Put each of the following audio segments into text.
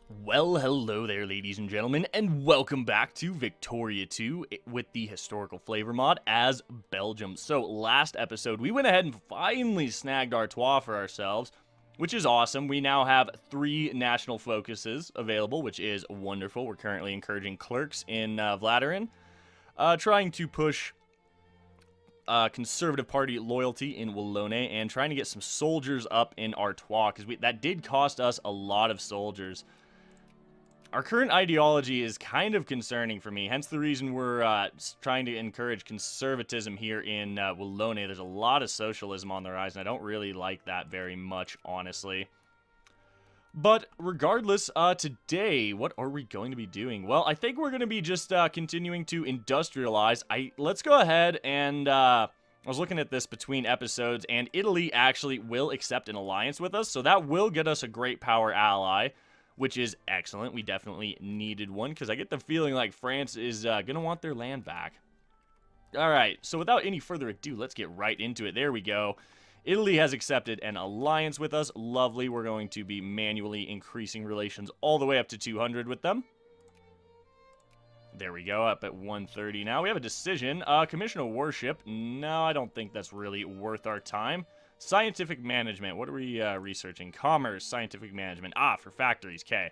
Well, hello there, ladies and gentlemen, and welcome back to Victoria 2 with the historical flavor mod as Belgium. So, last episode, we went ahead and finally snagged Artois for ourselves, which is awesome. We now have 3 national focuses available, which is wonderful. We're currently encouraging clerks in Vlaanderen, trying to push Conservative Party loyalty in Wallonie, and trying to get some soldiers up in Artois, because that did cost us a lot of soldiers. Our current ideology is kind of concerning for me, hence the reason we're trying to encourage conservatism here in Wallonie. There's a lot of socialism on the rise, and I don't really like that very much, honestly. But regardless, today, what are we going to be doing? Well, I think we're going to be just continuing to industrialize. Let's go ahead and... I was looking at this between episodes, and Italy actually will accept an alliance with us, so that will get us a great power ally, which is excellent. We definitely needed one, because I get the feeling like France is going to want their land back. Alright, so without any further ado, let's get right into it. There we go. Italy has accepted an alliance with us. Lovely. We're going to be manually increasing relations all the way up to 200 with them. There we go, up at 130 now. We have a decision. Commission of Warship. No, I don't think that's really worth our time. Scientific management. What are we researching? Commerce, scientific management. For factories. Okay.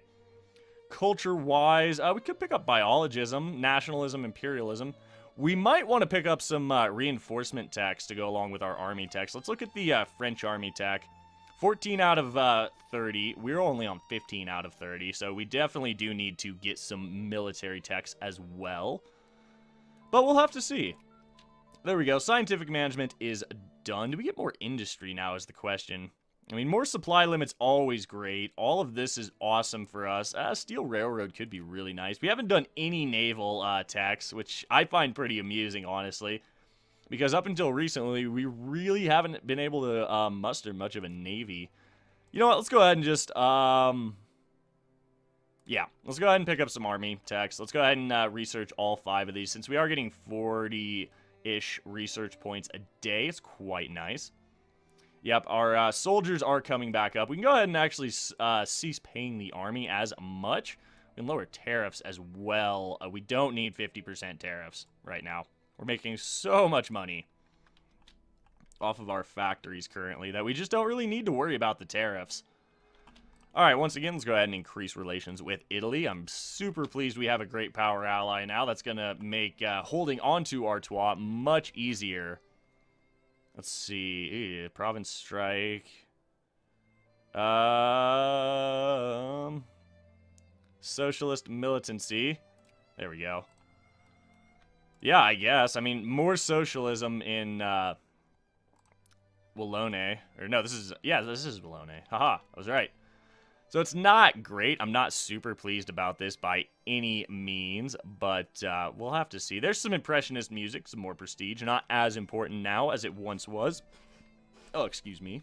Culture-wise, we could pick up biologism, nationalism, imperialism. We might want to pick up some reinforcement techs to go along with our army techs. Let's look at the French army tech. 14 out of 30. We're only on 15 out of 30, so we definitely do need to get some military techs as well. But we'll have to see. There we go. Scientific management is done. Do we get more industry now is the question. I mean, more supply limits always great. All of this is awesome for us. Steel Railroad could be really nice. We haven't done any naval techs, which I find pretty amusing, honestly. Because up until recently, we really haven't been able to muster much of a navy. You know what? Let's go ahead and just... yeah, let's go ahead and pick up some army techs. Let's go ahead and research all 5 of these. Since we are getting 40-ish research points a day, it's quite nice. Yep, our soldiers are coming back up. We can go ahead and actually cease paying the army as much. We can lower tariffs as well. We don't need 50% tariffs right now. We're making so much money off of our factories currently that we just don't really need to worry about the tariffs. Alright, once again, let's go ahead and increase relations with Italy. I'm super pleased we have a great power ally now. That's going to make holding onto Artois much easier. Let's see. Province strike. Socialist militancy. There we go. Yeah, I guess. I mean, more socialism in Wallonie. Or no, this is Wallonie. Haha, I was right. So it's not great. I'm not super pleased about this by any means, but we'll have to see. There's some Impressionist music, some more prestige. Not as important now as it once was. Oh, excuse me.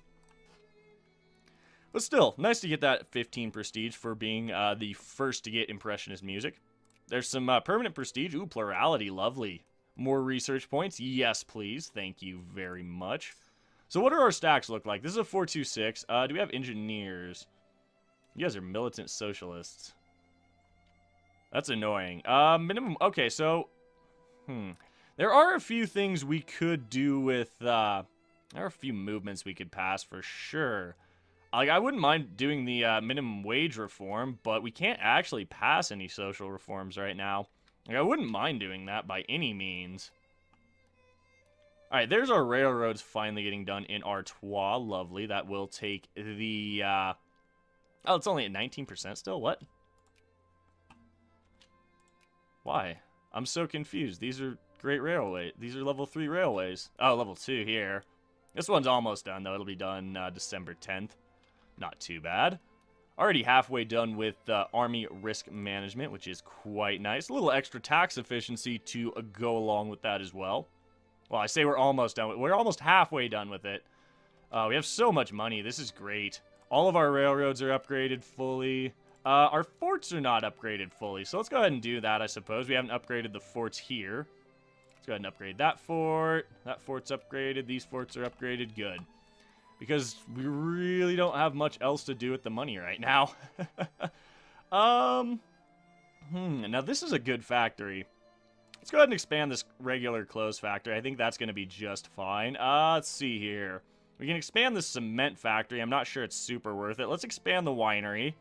But still, nice to get that 15 prestige for being the first to get Impressionist music. There's some permanent prestige. Ooh, plurality, lovely. More research points. Yes, please. Thank you very much. So what do our stacks look like? This is a 426. Do we have engineers? You guys are militant socialists. That's annoying. Minimum... Okay, so... There are a few things we could do with... there are a few movements we could pass for sure. Like, I wouldn't mind doing the minimum wage reform, but we can't actually pass any social reforms right now. Like, I wouldn't mind doing that by any means. Alright, there's our railroads finally getting done in Artois. Lovely. That will take the... Oh, it's only at 19% still? What? Why? I'm so confused. These are great railway. These are level 3 railways. Oh, level 2 here. This one's almost done, though. It'll be done December 10th. Not too bad. Already halfway done with Army Risk Management, which is quite nice. A little extra tax efficiency to go along with that as well. Well, I say we're almost done. We're almost halfway done with it. We have so much money. This is great. All of our railroads are upgraded fully. Our forts are not upgraded fully, so let's go ahead and do that, I suppose. We haven't upgraded the forts here. Let's go ahead and upgrade that fort. That fort's upgraded. These forts are upgraded. Good. Because we really don't have much else to do with the money right now. Now this is a good factory. Let's go ahead and expand this regular clothes factory. I think that's going to be just fine. Let's see here. We can expand the cement factory. I'm not sure it's super worth it. Let's expand the winery.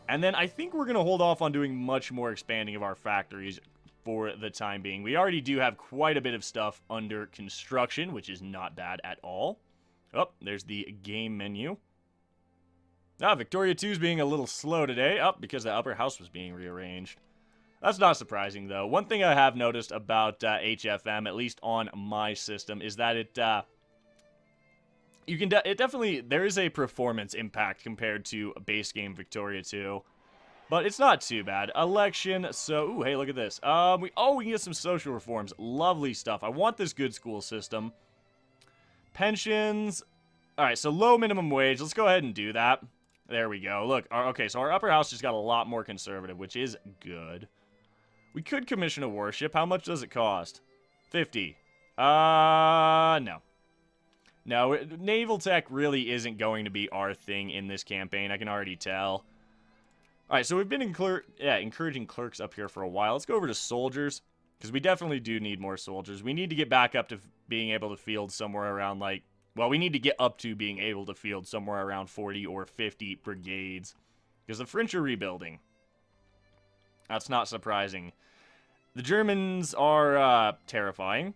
And then I think we're going to hold off on doing much more expanding of our factories for the time being. We already do have quite a bit of stuff under construction, which is not bad at all. Oh, there's the game menu. Victoria 2 is being a little slow today. Because the upper house was being rearranged. That's not surprising, though. One thing I have noticed about HFM, at least on my system, is that it definitely, there is a performance impact compared to base game Victoria 2. But it's not too bad. Election, so, ooh, hey, look at this. We can get some social reforms. Lovely stuff. I want this good school system. Pensions. All right, so low minimum wage. Let's go ahead and do that. There we go. Look, okay, so our upper house just got a lot more conservative, which is good. We could commission a warship. How much does it cost? 50. No. No, naval tech really isn't going to be our thing in this campaign. I can already tell. All right, so we've been encouraging clerks up here for a while. Let's go over to soldiers, because we definitely do need more soldiers. We need to get back up to being able to field somewhere around, like, well, we need to get up to being able to field somewhere around 40 or 50 brigades, because the French are rebuilding. That's not surprising. The Germans are terrifying.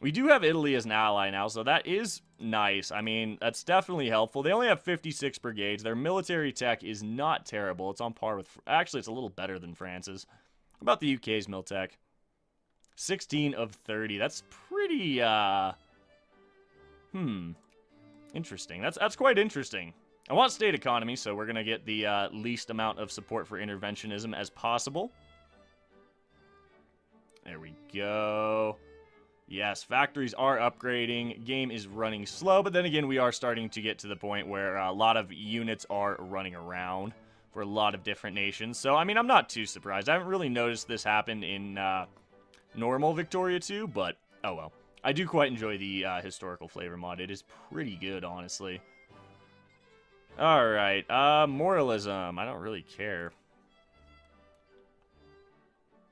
We do have Italy as an ally now, so that is nice. I mean, that's definitely helpful. They only have 56 brigades. Their military tech is not terrible. It's on par with... Actually, it's a little better than France's. How about the UK's mil tech? 16 of 30. That's pretty, interesting. That's quite interesting. I want state economy, so we're going to get the least amount of support for interventionism as possible. There we go. Yes, factories are upgrading. Game is running slow, but then again, we are starting to get to the point where a lot of units are running around for a lot of different nations. So, I mean, I'm not too surprised. I haven't really noticed this happen in normal Victoria 2, but oh well. I do quite enjoy the historical flavor mod. It is pretty good, honestly. Alright, moralism. I don't really care.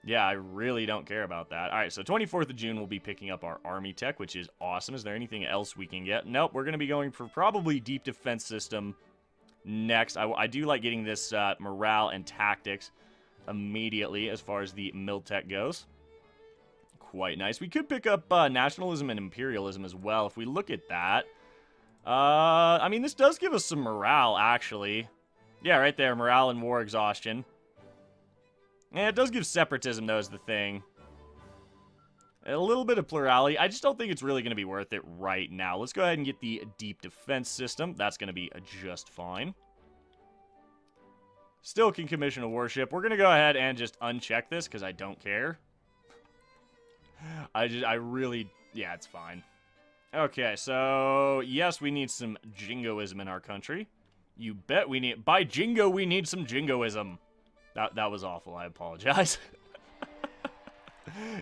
Yeah, I really don't care about that. Alright, so 24th of June, we'll be picking up our army tech, which is awesome. Is there anything else we can get? Nope, we're going to be going for probably deep defense system next. I do like getting this morale and tactics immediately as far as the mil tech goes. Quite nice. We could pick up nationalism and imperialism as well if we look at that. I mean, this does give us some morale, actually. Yeah, right there, morale and war exhaustion. Yeah, it does give separatism, though, is the thing. A little bit of plurality. I just don't think it's really going to be worth it right now. Let's go ahead and get the deep defense system. That's going to be just fine. Still can commission a warship. We're going to go ahead and just uncheck this because I don't care. I really... Yeah, it's fine. Okay, so... Yes, we need some jingoism in our country. You bet we need... By jingo, we need some jingoism. That was awful. I apologize.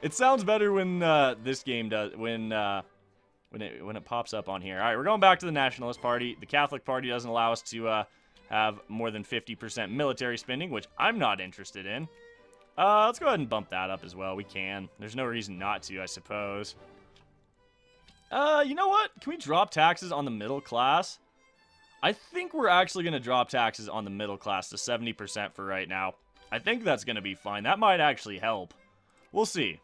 It sounds better when this game does... When it pops up on here. Alright, we're going back to the Nationalist Party. The Catholic Party doesn't allow us to have more than 50% military spending, which I'm not interested in. Let's go ahead and bump that up as well. We can. There's no reason not to, I suppose. You know what? Can we drop taxes on the middle class? I think we're actually going to drop taxes on the middle class to 70% for right now. I think that's going to be fine. That might actually help. We'll see.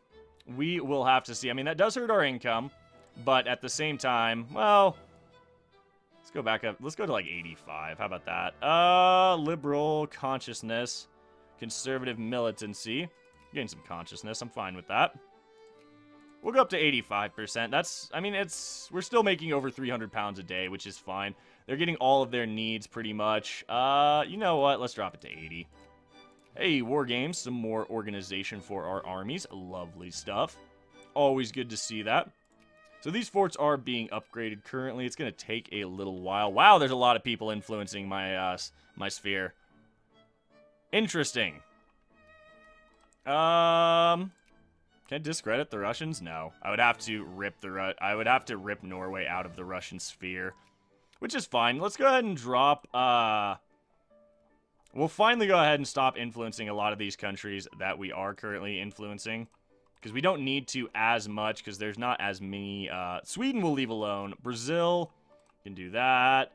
We will have to see. I mean, that does hurt our income, but at the same time, well, let's go back up. Let's go to like 85. How about that? Liberal consciousness, conservative militancy. Getting some consciousness. I'm fine with that. We'll go up to 85%. That's, I mean, we're still making over 300 pounds a day, which is fine. They're getting all of their needs pretty much. You know what? Let's drop it to 80. Hey, war games. Some more organization for our armies. Lovely stuff. Always good to see that. So these forts are being upgraded currently. It's going to take a little while. Wow, there's a lot of people influencing my my sphere. Interesting. Can I discredit the Russians? No. I would have to rip Norway out of the Russian sphere, which is fine. Let's go ahead and drop We'll finally go ahead and stop influencing a lot of these countries that we are currently influencing. Because we don't need to as much, because there's not as many. Sweden will leave alone. Brazil can do that.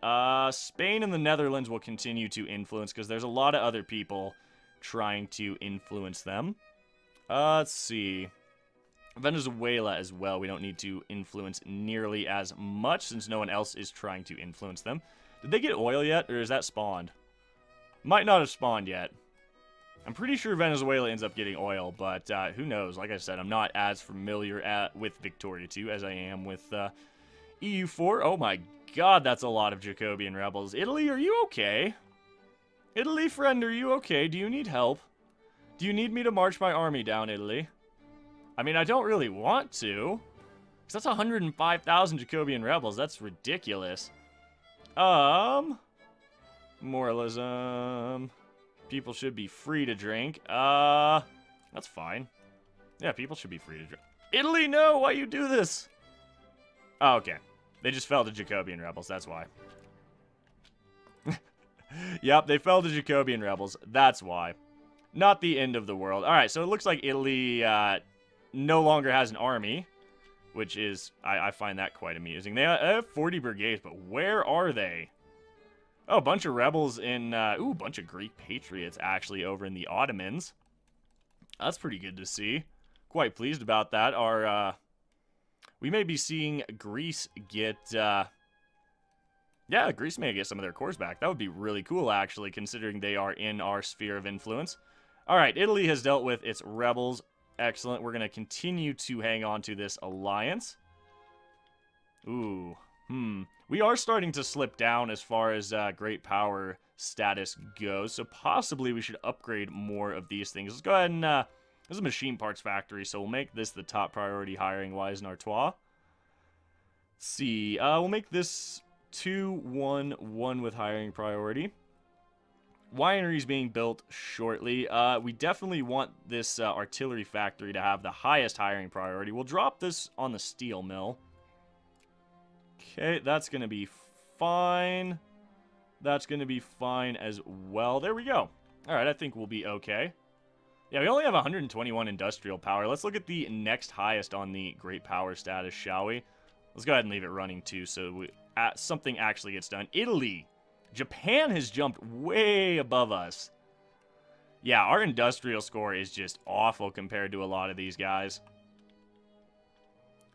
Spain and the Netherlands will continue to influence, because there's a lot of other people trying to influence them. Let's see. Venezuela as well. We don't need to influence nearly as much, since no one else is trying to influence them. Did they get oil yet, or is that spawned? Might not have spawned yet. I'm pretty sure Venezuela ends up getting oil, but who knows? Like I said, I'm not as familiar with Victoria 2 as I am with EU4. Oh my god, that's a lot of Jacobian rebels. Italy, are you okay? Italy, friend, are you okay? Do you need help? Do you need me to march my army down, Italy? I mean, I don't really want to. Because that's 105,000 Jacobian rebels. That's ridiculous. Moralism. People should be free to drink. That's fine. Yeah, people should be free to drink. Italy, no! Why you do this? Oh, okay. They just fell to Jacobian rebels, that's why. Yep, they fell to Jacobian rebels. That's why. Not the end of the world. Alright, so it looks like Italy no longer has an army. Which is, I find that quite amusing. They have 40 brigades, but where are they? Oh, a bunch of rebels in, a bunch of Greek patriots, actually, over in the Ottomans. That's pretty good to see. Quite pleased about that. We may be seeing Greece get, yeah, Greece may get some of their cores back. That would be really cool, actually, considering they are in our sphere of influence. Alright, Italy has dealt with its rebels. Excellent. We're going to continue to hang on to this alliance. Ooh, We are starting to slip down as far as great power status goes, so possibly we should upgrade more of these things. Let's go ahead and, this is a machine parts factory, so we'll make this the top priority hiring-wise in Artois. Let's see, we'll make this 2-1-1 with hiring priority. Wineries being built shortly. We definitely want this artillery factory to have the highest hiring priority. We'll drop this on the steel mill. Okay, that's going to be fine. That's going to be fine as well. There we go. All right, I think we'll be okay. Yeah, we only have 121 industrial power. Let's look at the next highest on the great power status, shall we? Let's go ahead and leave it running, too, so something actually gets done. Italy. Japan has jumped way above us. Yeah, our industrial score is just awful compared to a lot of these guys.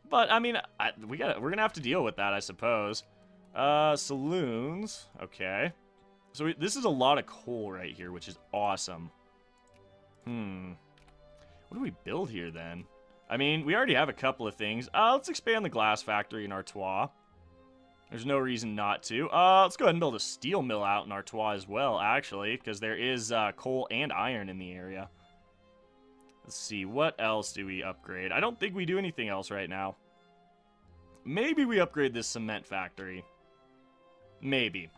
But, I mean, we're going to have to deal with that, I suppose. Saloons. Okay. So this is a lot of coal right here, which is awesome. What do we build here, then? I mean, we already have a couple of things. Let's expand the glass factory in Artois. There's no reason not to. Let's go ahead and build a steel mill out in Artois as well, actually, because there is coal and iron in the area. Let's see, what else do we upgrade? I don't think we do anything else right now. Maybe we upgrade this cement factory. Maybe.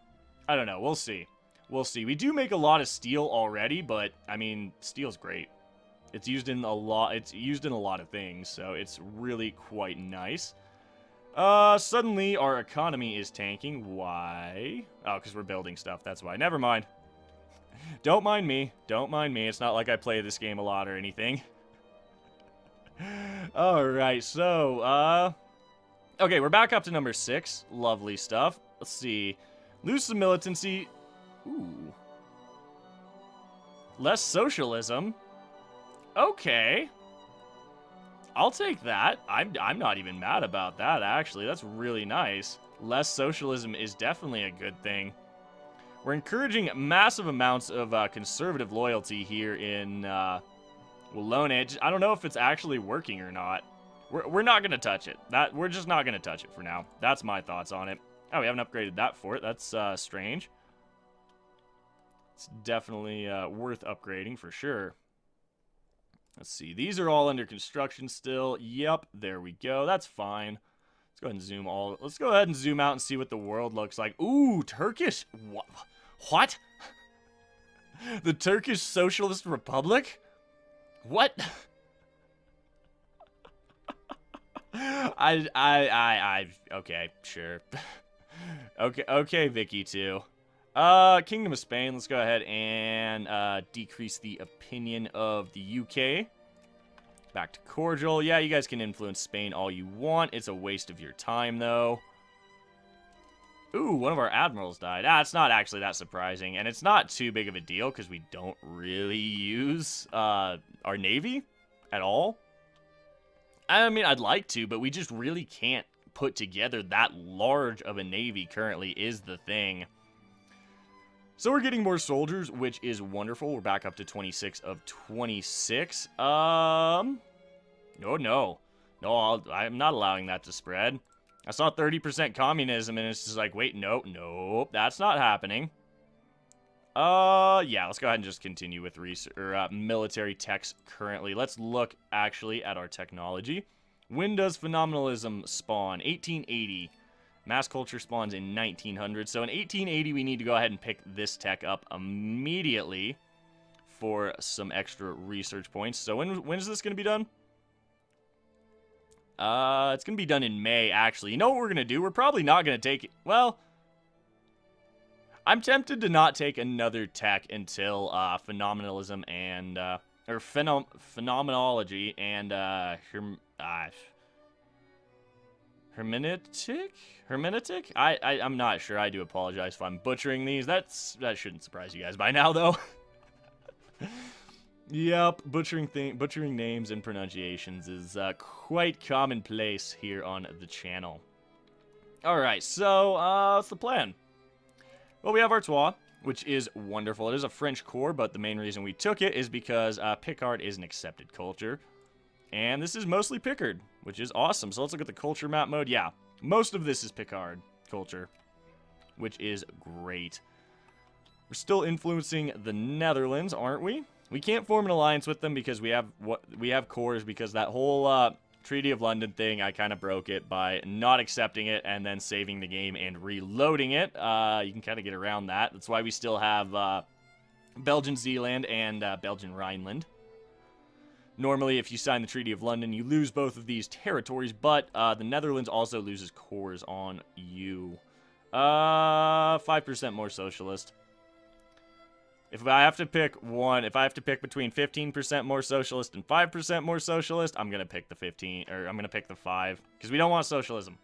I don't know, we'll see. We'll see. We do make a lot of steel already, but, I mean, steel's great. It's used in a lot of things, so it's really quite nice. Suddenly our economy is tanking. Why? Oh, because we're building stuff, that's why. Never mind. Don't mind me. Don't mind me. It's not like I play this game a lot or anything. Alright, so, okay, we're back up to number 6. Lovely stuff. Let's see. Lose some militancy. Ooh. Less socialism. Okay. I'll take that. I'm not even mad about that, actually. That's really nice. Less socialism is definitely a good thing. We're encouraging massive amounts of conservative loyalty here in Wallonia. I don't know if it's actually working or not. We're not going to touch it. We're just not going to touch it for now. That's my thoughts on it. Oh, we haven't upgraded that fort. That's strange. It's definitely worth upgrading for sure. Let's see. These are all under construction still. Yep, there we go. That's fine. Let's go ahead and zoom all. Let's go ahead and zoom out and see what the world looks like. Ooh, Turkish. What? The Turkish Socialist Republic? What? Okay, sure. Okay, Vicky too. Kingdom of Spain, let's go ahead and decrease the opinion of the UK. Back to cordial. Yeah, you guys can influence Spain all you want. It's a waste of your time, though. Ooh, one of our admirals died. It's not actually that surprising, and it's not too big of a deal because we don't really use our navy at all. I mean, I'd like to, but we just really can't put together that large of a navy currently is the thing. So we're getting more soldiers, which is wonderful. We're back up to 26 of 26. No, I'm not allowing that to spread. I saw 30% communism, and it's just like, wait, nope, that's not happening. Yeah, let's go ahead and just continue with military techs currently. Let's look, actually, at our technology. When does phenomenalism spawn? 1880. Mass culture spawns in 1900. So in 1880, we need to go ahead and pick this tech up immediately for some extra research points. So when is this going to be done? It's going to be done in May, actually. You know what we're going to do? We're probably not going to take it. Well, I'm tempted to not take another tech until phenomenalism and, or phenomenology and hermeneutic? I'm not sure. I do apologize if I'm butchering these. That shouldn't surprise you guys by now, though. Yep, butchering names and pronunciations is quite commonplace here on the channel. Alright, so, what's the plan? Well, we have Artois, which is wonderful. It is a French core, but the main reason we took it is because Picard is an accepted culture. And this is mostly Picard, which is awesome. So let's look at the culture map mode. Yeah, most of this is Picard culture, which is great. We're still influencing the Netherlands, aren't we? We can't form an alliance with them because we have cores, because that whole Treaty of London thing, I kind of broke it by not accepting it and then saving the game and reloading it. You can kind of get around that. That's why we still have Belgian Zeeland and Belgian Rhineland. Normally, if you sign the Treaty of London, you lose both of these territories, but the Netherlands also loses cores on you. 5% more socialist. If I have to pick between 15% more socialist and 5% more socialist, I'm gonna pick the 15, or I'm gonna pick the 5, because we don't want socialism.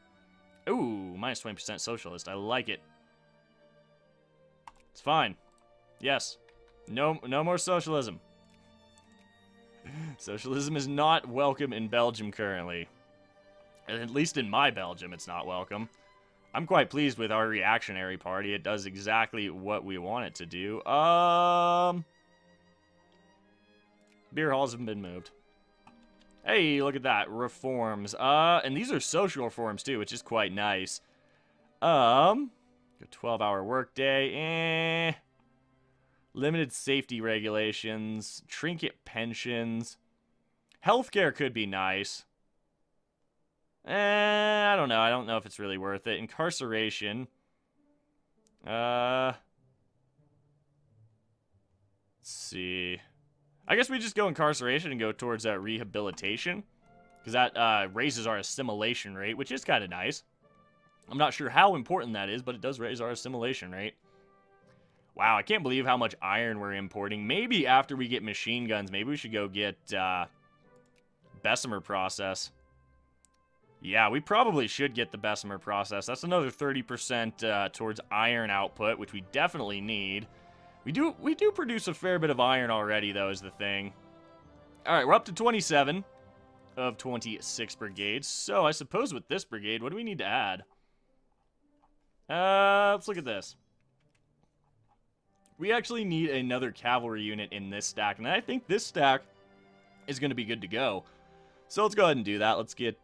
Ooh, minus 20% socialist. I like it. It's fine. Yes. No more socialism. Socialism is not welcome in Belgium currently. At least in my Belgium, it's not welcome. I'm quite pleased with our reactionary party. It does exactly what we want it to do. Beer halls have been moved. Hey, look at that. Reforms. And these are social reforms too, which is quite nice. A 12-hour workday. Limited safety regulations. Trinket pensions. Healthcare could be nice. I don't know. I don't know if it's really worth it. Incarceration. Let's see. I guess we just go incarceration and go towards rehabilitation, because that raises our assimilation rate, which is kind of nice. I'm not sure how important that is, but it does raise our assimilation rate. Wow, I can't believe how much iron we're importing. Maybe after we get machine guns, maybe we should go get Bessemer process. Yeah, we probably should get the Bessemer process. That's another 30% towards iron output, which we definitely need. We do produce a fair bit of iron already, though, is the thing. All right, we're up to 27 of 26 brigades. So I suppose with this brigade, what do we need to add? Let's look at this. We actually need another cavalry unit in this stack, and I think this stack is going to be good to go. So let's go ahead and do that. Let's get...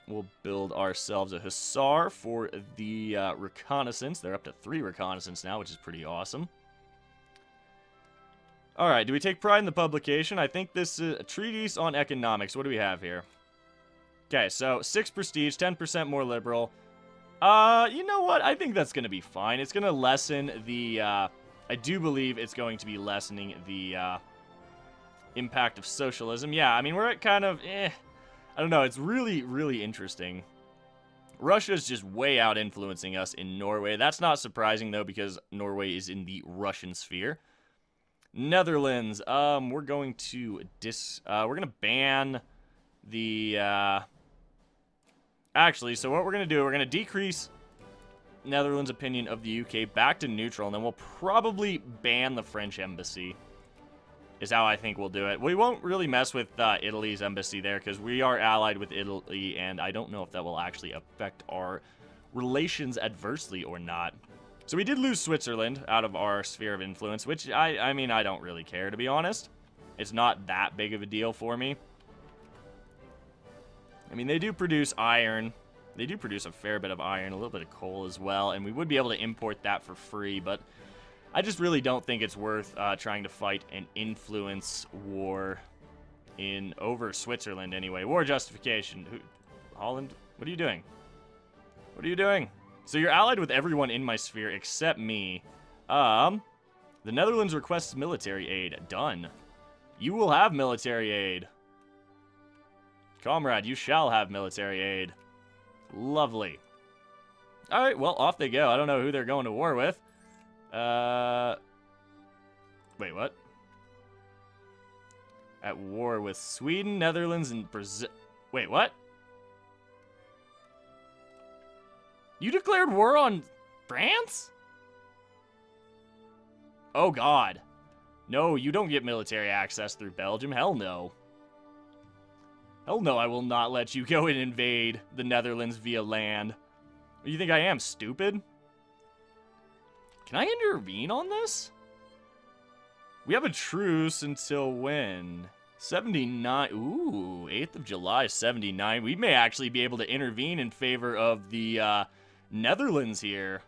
we'll build ourselves a hussar for the reconnaissance. They're up to 3 reconnaissance now, which is pretty awesome. Alright, do we take pride in the publication? I think this is a treatise on economics. What do we have here? Okay, so 6 prestige, 10% more liberal. You know what? I think that's going to be fine. It's going to lessen the... I do believe it's going to be lessening the impact of socialism. Yeah, I mean, we're at kind of... I don't know, it's really, really interesting Russia's just way out influencing us in Norway. That's not surprising, though, because Norway is in the Russian sphere. Netherlands, we're going to ban the, actually, so what we're going to do, we're going to decrease Netherlands' opinion of the UK back to neutral, and then we'll probably ban the French embassy, is how I think we'll do it. We won't really mess with Italy's embassy there, because we are allied with Italy, and I don't know if that will actually affect our relations adversely or not. So we did lose Switzerland out of our sphere of influence, which, I mean, I don't really care, to be honest. It's not that big of a deal for me. I mean, they do produce iron. They do produce a fair bit of iron, a little bit of coal as well, and we would be able to import that for free, but I just really don't think it's worth trying to fight an influence war over Switzerland anyway. War justification. Holland, what are you doing? What are you doing? So you're allied with everyone in my sphere except me. The Netherlands requests military aid. Done. You will have military aid. Comrade, you shall have military aid. Lovely. Alright, well, off they go. I don't know who they're going to war with. Wait, what? At war with Sweden, Netherlands, and Brazil. Wait, what? You declared war on France? Oh, God. No, you don't get military access through Belgium. Hell no. Hell no, I will not let you go and invade the Netherlands via land. You think I am, stupid? Can I intervene on this? We have a truce until when? 79. Ooh, 8th of July, 79. We may actually be able to intervene in favor of the Netherlands here.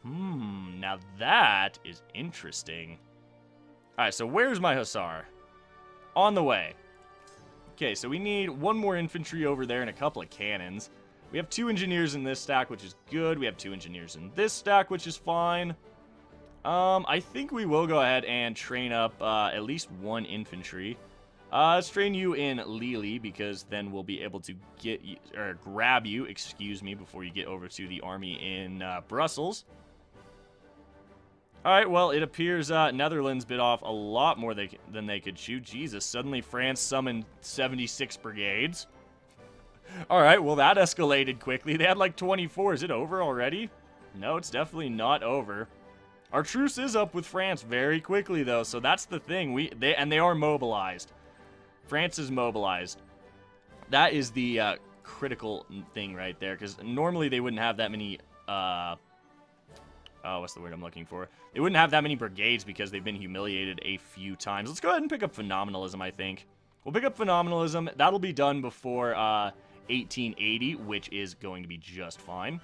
Now that is interesting. Alright, so where's my Hussar? On the way. Okay, so we need one more infantry over there and a couple of cannons. We have 2 engineers in this stack, which is good. We have 2 engineers in this stack, which is fine. I think we will go ahead and train up at least 1 infantry. Let's train you in Lille, because then we'll be able to get you, or grab you, excuse me, before you get over to the army in Brussels. Alright, well, it appears Netherlands bit off a lot more than they could chew. Jesus, suddenly France summoned 76 brigades. Alright, well, that escalated quickly. They had like 24. Is it over already? No, it's definitely not over. Our truce is up with France very quickly, though, so that's the thing. They are mobilized. France is mobilized. That is the critical thing right there, because normally they wouldn't have that many... oh, what's the word I'm looking for? They wouldn't have that many brigades because they've been humiliated a few times. Let's go ahead and pick up Phenomenalism, I think. We'll pick up Phenomenalism. That'll be done before 1880, which is going to be just fine.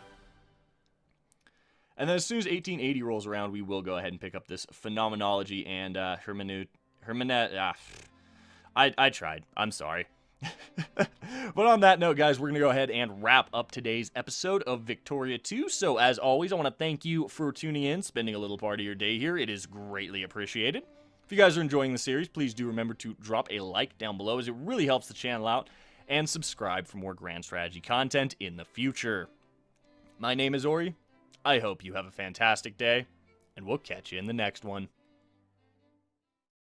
And then as soon as 1880 rolls around, we will go ahead and pick up this Phenomenology and I tried. I'm sorry. But on that note, guys, we're going to go ahead and wrap up today's episode of Victoria 2. So, as always, I want to thank you for tuning in, spending a little part of your day here. It is greatly appreciated. If you guys are enjoying the series, please do remember to drop a like down below, as it really helps the channel out, and subscribe for more Grand Strategy content in the future. My name is Ori. I hope you have a fantastic day, and we'll catch you in the next one.